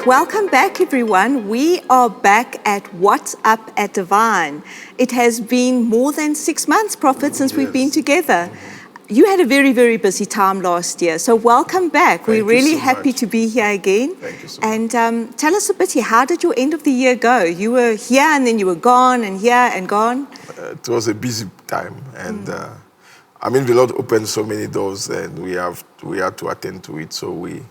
Welcome back, everyone. We are back at What's Up at Divine. It has been more than 6 months, Prophet, since we've been together. You had a very, very busy time last year, so welcome back. We're really happy to be here again. Thank you so much. And tell us a bit here, how did your end of the year go? You were here and then you were gone and here and gone. It was a busy time, and the Lord opened so many doors, and we had to attend to it. So we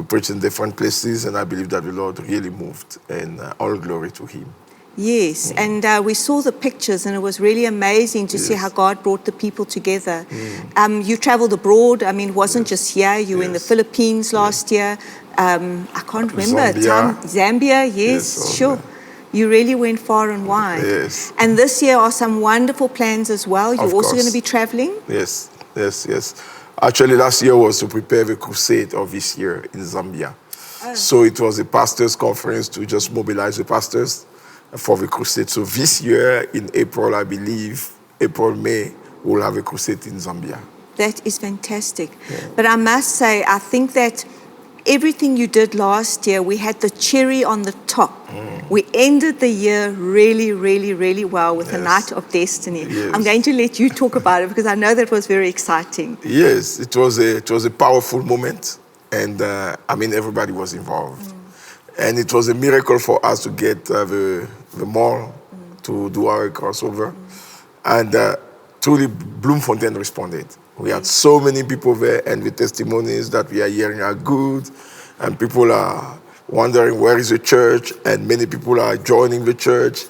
preached in different places, and I believe that the Lord really moved, and all glory to Him. Yes, and we saw the pictures, and it was really amazing to see how God brought the people together. You traveled abroad. I mean, it wasn't just here. You were in the Philippines last year. I can't remember. Zambia, yes, sure. You really went far and wide. Yes. And this year are some wonderful plans as well. You're also going to be traveling? Yes. Actually, last year was to prepare the crusade of this year in Zambia. So it was a pastors' conference to just mobilize the pastors for the crusade. So this year in April, I believe, May, we'll have a crusade in Zambia. That is fantastic. Yeah. But I must say, I think that everything you did last year, we had the cherry on the top. We ended the year really, really, really well with the Night of Destiny. Yes. I'm going to let you talk about it because I know that was very exciting. Yes, it was a powerful moment, and everybody was involved. And it was a miracle for us to get the mall to do our crossover. And truly, Bloemfontein responded. We had so many people there, and the testimonies that we are hearing are good. And people are wondering, where is the church? And many people are joining the church.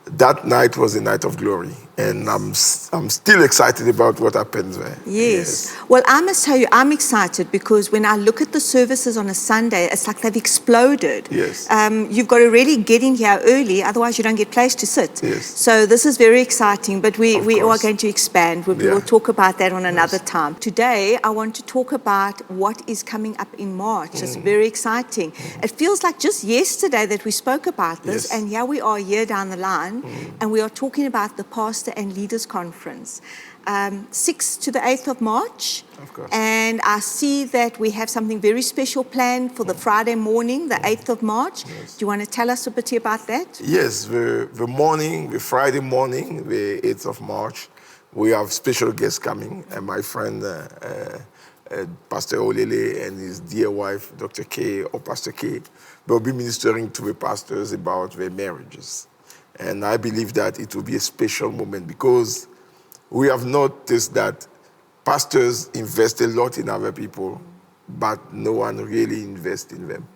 That night was a night of glory. And I'm still excited about what happens there. Yes. Well, I must tell you, I'm excited because when I look at the services on a Sunday, it's like they've exploded. Yes. You've got to really get in here early, otherwise you don't get place to sit. Yes. So this is very exciting, but we are going to expand. We will talk about that on another time. Today, I want to talk about what is coming up in March. It's very exciting. It feels like just yesterday that we spoke about this, and here we are a year down the line, and we are talking about the Pastor and Leaders Conference, 6th to the 8th of March. Of course. And I see that we have something very special planned for the Friday morning, the 8th of March. Yes. Do you want to tell us a bit about that? Yes, the Friday morning, the 8th of March, we have special guests coming, and my friend Pastor Olele and his dear wife, Dr. K or Pastor K, they'll be ministering to the pastors about their marriages. And I believe that it will be a special moment because we have noticed that pastors invest a lot in other people, but no one really invests in them.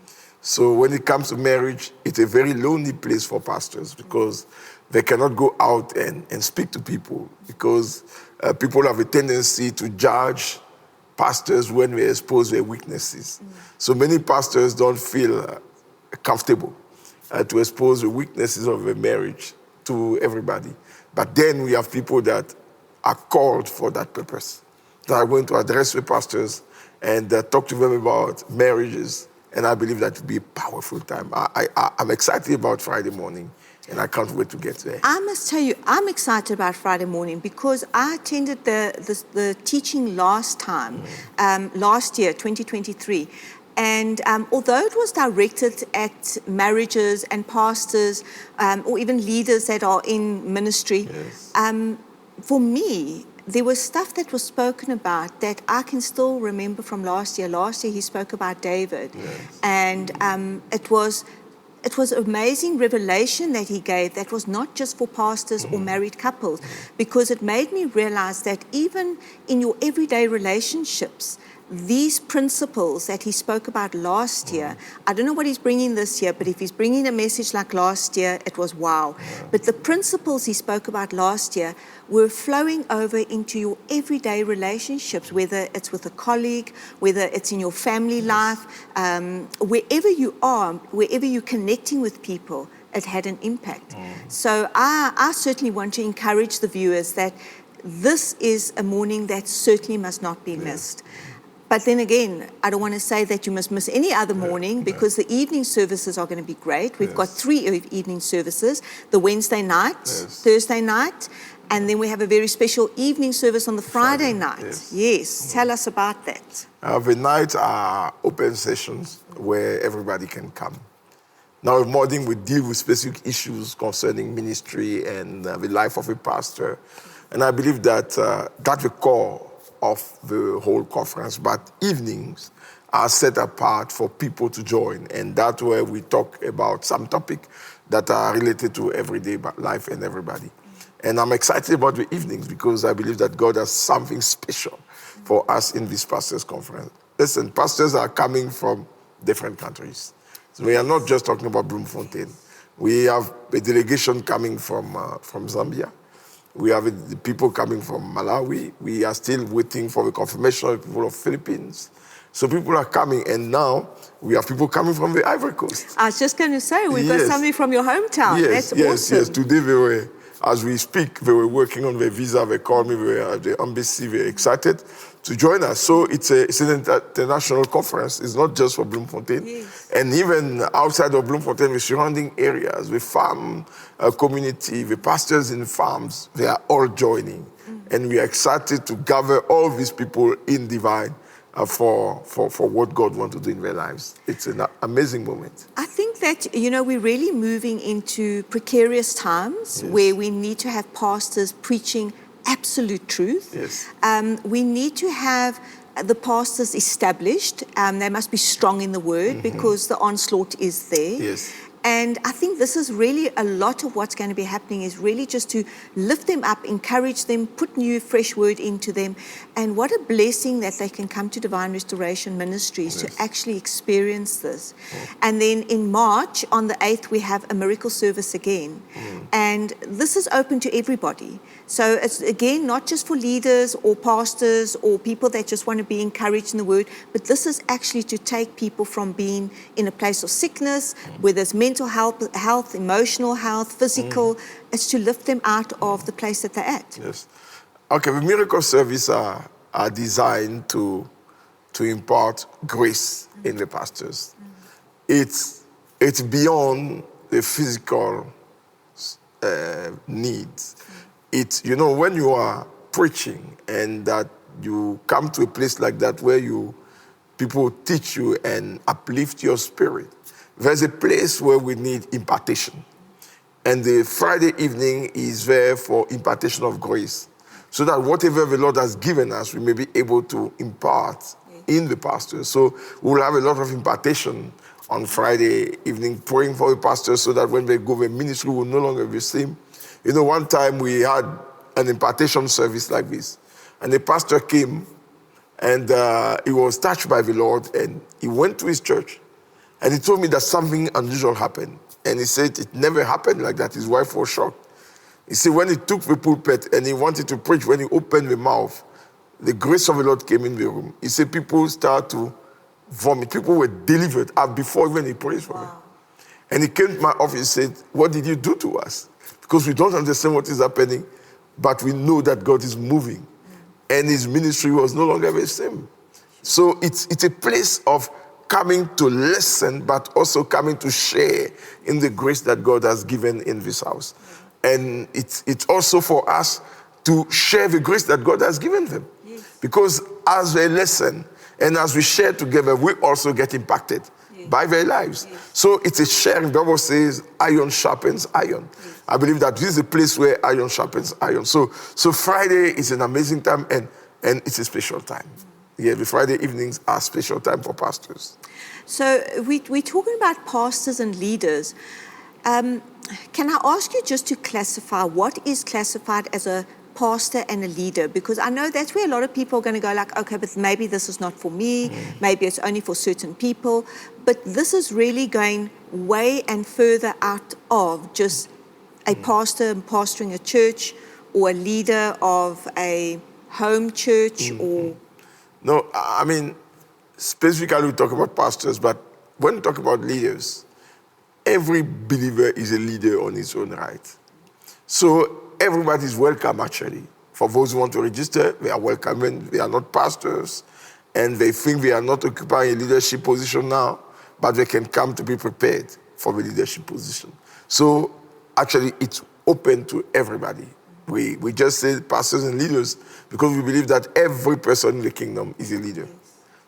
So when it comes to marriage, it's a very lonely place for pastors because they cannot go out and speak to people because people have a tendency to judge pastors when they expose their weaknesses. So many pastors don't feel comfortable to expose the weaknesses of a marriage to everybody. But then we have people that are called for that purpose, that are going to address the pastors and talk to them about marriages. And I believe that will be a powerful time. I'm excited about Friday morning, and I can't wait to get there. I must tell you, I'm excited about Friday morning because I attended the teaching last time, last year, 2023. And although it was directed at marriages and pastors or even leaders that are in ministry, for me, there was stuff that was spoken about that I can still remember from last year. Last year, he spoke about David. And it was amazing revelation that he gave that was not just for pastors or married couples, because it made me realize that even in your everyday relationships, these principles that he spoke about last year, I don't know what he's bringing this year, but if he's bringing a message like last year, it was wow. But the principles he spoke about last year were flowing over into your everyday relationships, whether it's with a colleague, whether it's in your family life, wherever you are, wherever you're connecting with people, it had an impact. So I certainly want to encourage the viewers that this is a morning that certainly must not be missed. But then again, I don't want to say that you must miss any other morning because the evening services are going to be great. We've got 3 evening services, the Wednesday night, Thursday night, and then we have a very special evening service on the Friday night. Yes. Tell us about that. The nights are open sessions where everybody can come. Now, in morning, we deal with specific issues concerning ministry and the life of a pastor. And I believe that that's the core of the whole conference. But evenings are set apart for people to join. And that's where we talk about some topics that are related to everyday life and everybody. And I'm excited about the evenings because I believe that God has something special for us in this pastors' conference. Listen, pastors are coming from different countries. So we are not just talking about Bloemfontein. We have a delegation coming from Zambia. We have the people coming from Malawi. We are still waiting for the confirmation of the people of Philippines. So people are coming, and now we have people coming from the Ivory Coast. I was just going to say, we've got somebody from your hometown. Yes, That's awesome. Yes. Today they were, as we speak, they were working on their visa. They called me, they were at the embassy, they're excited to join us. So it's an international conference. It's not just for Bloemfontein. Yes. And even outside of Bloemfontein, the surrounding areas, the farm community, the pastors in farms, they are all joining. And we are excited to gather all these people in Divine for what God wants to do in their lives. It's an amazing moment. I think that, we're really moving into precarious times where we need to have pastors preaching absolute truth. Yes. We need to have the pastors established. They must be strong in the word because the onslaught is there. Yes. And I think this is really a lot of what's going to be happening is really just to lift them up, encourage them, put new, fresh word into them. And what a blessing that they can come to Divine Restoration Ministries to actually experience this. And then in March, on the 8th, we have a miracle service again. And this is open to everybody. So it's, again, not just for leaders or pastors or people that just want to be encouraged in the word, but this is actually to take people from being in a place of sickness, where there's mental health, emotional health, physical. It's to lift them out of the place that they're at. Yes. Okay, the miracle service are designed to impart grace in the pastors. It's beyond the physical needs. It's, when you are preaching and that you come to a place like that where people teach you and uplift your spirit, there's a place where we need impartation. And the Friday evening is there for impartation of grace, so that whatever the Lord has given us, we may be able to impart in the pastors. So we'll have a lot of impartation on Friday evening, praying for the pastors so that when they go, the ministry will no longer be the same. One time we had an impartation service like this, and the pastor came, and he was touched by the Lord, and he went to his church, and he told me that something unusual happened. And he said it never happened like that. His wife was shocked. He said when he took the pulpit and he wanted to preach, when he opened the mouth, the grace of the Lord came in the room. He said people started to vomit. People were delivered before even he prayed for them. And he came to my office and said, what did you do to us? Because we don't understand what is happening, but we know that God is moving. And his ministry was no longer the same. So it's a place of coming to listen, but also coming to share in the grace that God has given in this house. And it's also for us to share the grace that God has given them. Because as they listen and as we share together, we also get impacted by their lives. So it's a sharing. The Bible says iron sharpens iron. I believe that this is a place where iron sharpens iron. So Friday is an amazing time and it's a special time. Yeah, the Friday evenings are special time for pastors. So we're talking about pastors and leaders. Can I ask you just to classify what is classified as a pastor and a leader? Because I know that's where a lot of people are going to go like, okay, but maybe this is not for me. Maybe it's only for certain people. But this is really going way and further out of just a pastor pastoring a church or a leader of a home church or... No, I mean, specifically we talk about pastors, but when we talk about leaders, every believer is a leader on his own right. So everybody is welcome, actually. For those who want to register, they are welcome. They are not pastors. and they think they are not occupying a leadership position now, but they can come to be prepared for the leadership position. So actually, it's open to everybody. We just say pastors and leaders because we believe that every person in the kingdom is a leader.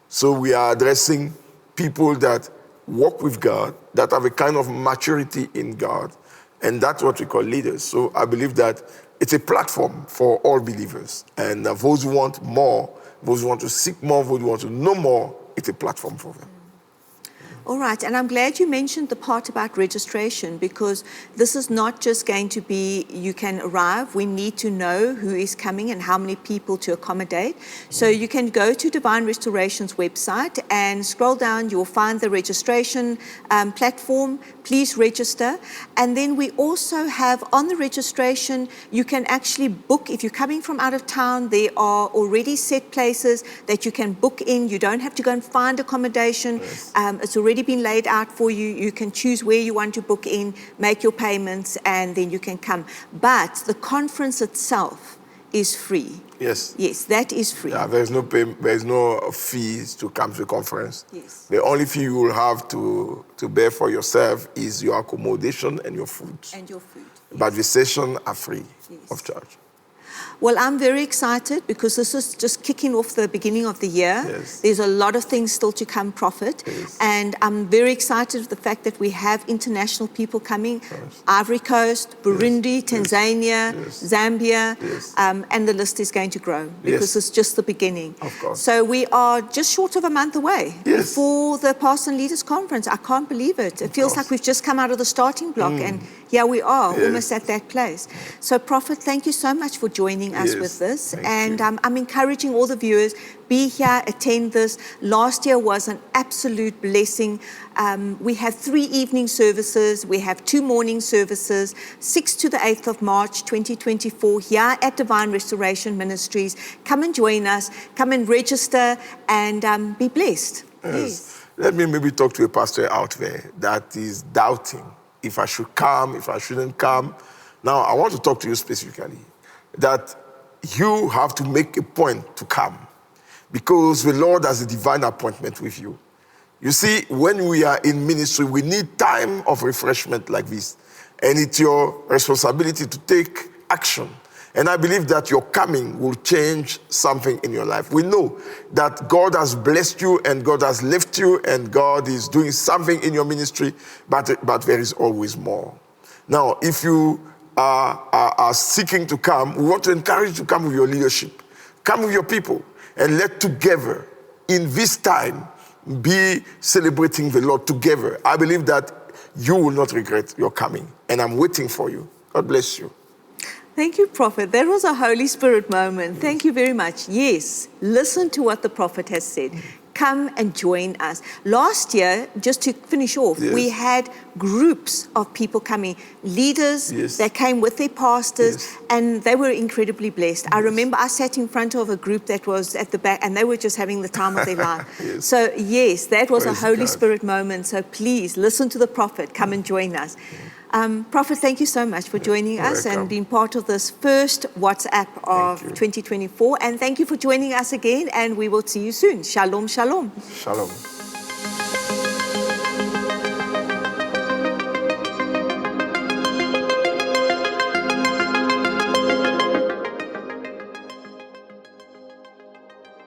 So we are addressing people that walk with God, that have a kind of maturity in God, and that's what we call leaders. So I believe that it's a platform for all believers. And those who want more, those who want to seek more, those who want to know more, it's a platform for them. All right, and I'm glad you mentioned the part about registration, because this is not just going to be you can arrive. We need to know who is coming and how many people to accommodate. So you can go to Divine Restoration's website and scroll down. You'll find the registration platform. Please register. And then we also have on the registration, you can actually book. If you're coming from out of town, there are already set places that you can book in. You don't have to go and find accommodation. Yes. It's already been laid out for you. You can choose where you want to book in, make your payments, and then you can come. But the conference itself is free. Yes. Yes, that is free. Yeah, there's no fees to come to the conference. Yes. The only fee you will have to bear for yourself is your accommodation and your food. And your food. But the sessions are free Yes. of charge. Well, I'm very excited because this is just kicking off the beginning of the year. Yes. There's a lot of things still to come, Prophet. Yes. And I'm very excited with the fact that we have international people coming. Yes. Ivory Coast, Burundi, Yes. Tanzania, Yes. Zambia, Yes. and the list is going to grow because Yes. it's just the beginning. Of course. So we are just short of a month away Yes. for the Pastor and Leaders Conference. I can't believe it. It feels course. like we've just come out of the starting block and here we are, Yes. almost at that place. So, Prophet, thank you so much for joining us Yes. with this. Thank And you. I'm encouraging all the viewers, be here, attend this. Last year was an absolute blessing. We have 3 evening services. We have 2 morning services, 6th to the 8th of March, 2024, here at Divine Restoration Ministries. Come and join us. Come and register and be blessed. Yes. Let me maybe talk to a pastor out there that is doubting if I should come, if I shouldn't come. Now, I want to talk to you specifically that you have to make a point to come because the Lord has a divine appointment with you. You see, when we are in ministry, we need time of refreshment like this. And it's your responsibility to take action. And I believe that your coming will change something in your life. We know that God has blessed you and God has lifted you and God is doing something in your ministry, but there is always more. Now, if you are seeking to come, we want to encourage you to come with your leadership. Come with your people and let together in this time be celebrating the Lord together. I believe that you will not regret your coming and I'm waiting for you. God bless you. Thank you, Prophet. That was a Holy Spirit moment. Thank you very much. Yes, listen to what the Prophet has said. Come and join us. Last year, just to finish off, Yes. we had groups of people coming, leaders Yes. that came with their pastors, Yes. and they were incredibly blessed. I remember I sat in front of a group that was at the back, and they were just having the time of their life. Yes. So, yes, that was Praise a Holy God. Spirit moment. So please, listen to the Prophet. Come and join us. Prophet, thank you so much for joining us Welcome. and being part of this first WhatsApp of you. 2024. And thank you for joining us again, and we will see you soon. Shalom, shalom. Shalom.